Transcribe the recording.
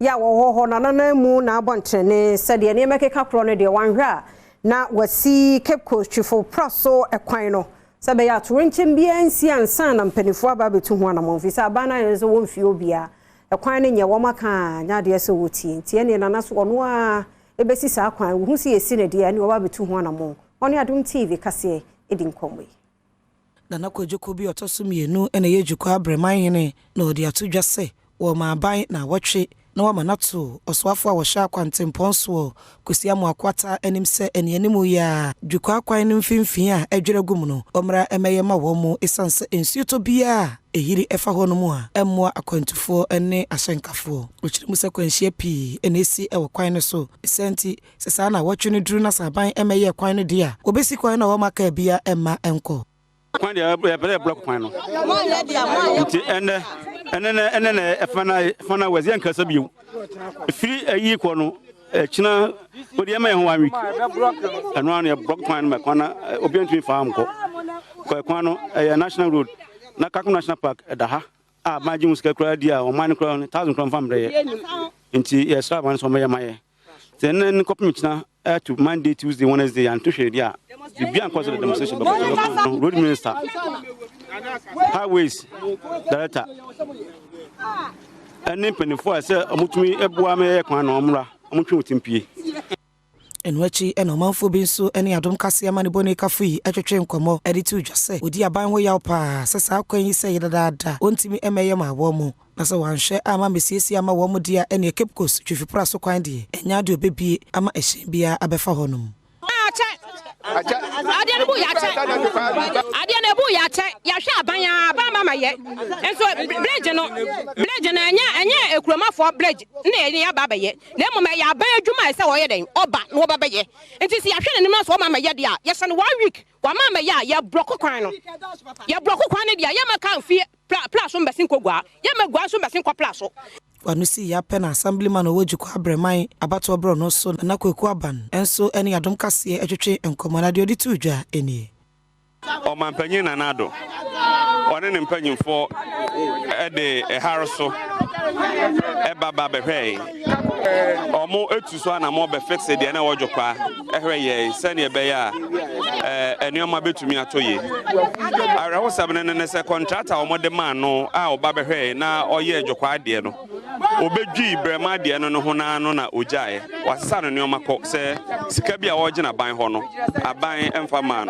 ya wo ho na mu na abontrene sede ne mekeka kro no de wanhwa na wasi Cape Coast-Twifo Praso ekwan no sebe ya torenchim bia nsi ansa na mpanifo aba betu ho na monfisa abana yeso wo mfie obia ekwan ne nye wo maka nya de so wotie ntie ne nana so ono a ebesi sa akwan wo hu si esi ne de ne wo aba betu ho na mon oni Adom TV Kasee edin komwe nana kwajoko bi otoso mienu ene ye Jukwa Breman hene na odi atodwa se wo ma ban na wotwe na wa manato oswafo a wo sha kwantempɔnso kosiamu akwata enim se ene animu ya Jukwa akwan nim finfin a edwere gum no omra emeye ma wo mu esanse ensuto bia ehiri efa ho no mu a emmoa akwantufo ene asenkafo ochirimu se kwanhia pi enesi ewo kwan no so senti sesa na wotwe no duru na saban emeye kwan no dia obesi kwan na wo maka bia emma enko kwan dia block kwan no nti ene fana wazi ankasa biu free ayi ko no china odi ema ho 1 week eno anu block kwan ma kwana obiantumi farm ko kwan no national road na Kaku National Park da ha a maji musika kura dia o man kura 1000 kron fam re nti yes ban so me maye then kopim china to Monday, Tuesday, Wednesday and to share dia bibia cause the demonstration road minister highways director and penifo say omutumi ebua me kwan na omra omutwe otimpie enwachi enomanfo bi nso ene Adom Kasee amane boni kafui atwetwe nkomo editi udwase odi aban ho yaw pa sesa akwan yi se yedada ontimi emeye ma wo mu na se wanhwe ama mesiesi ama wo mu dia ene Cape Coast-Twifo Praso kwan die enya de obebie ama ehyen bia abefa honum Adem bu ya che ya hwe aban mama ye enso bridge no enya ekuromafo bridge na enya ya baba ye na mo me ya ban adwuma se wo ye den oba na wo baba ye enti si ya hwe ne ma so mama ye dia ya san 1 week wa mama ya broko kwan no ya broko kwan ne dia ya maka mfie plaso mbesin kogwa ya magwa so mbesin kwa plaso wanusi ya pena assemblyman o Jukwa Breman abato bro no so na kweku aban enso ene Adom Kasee atwetwe enkomana de odi tudwa eni o mampanyin na nado one ne mpanyimfo de eharo baba behwe omo etuso na mo be fix de na wojokwa ehwe ye sane be ya enuoma betumi atoye arawo sabene ne se contractor omo de man no a oba behwe na oye ejokwa de no obedwi Breman de no ho na no na ojae wasesa no nuoma ko se sika bia wo gina ban ho no aban emfa man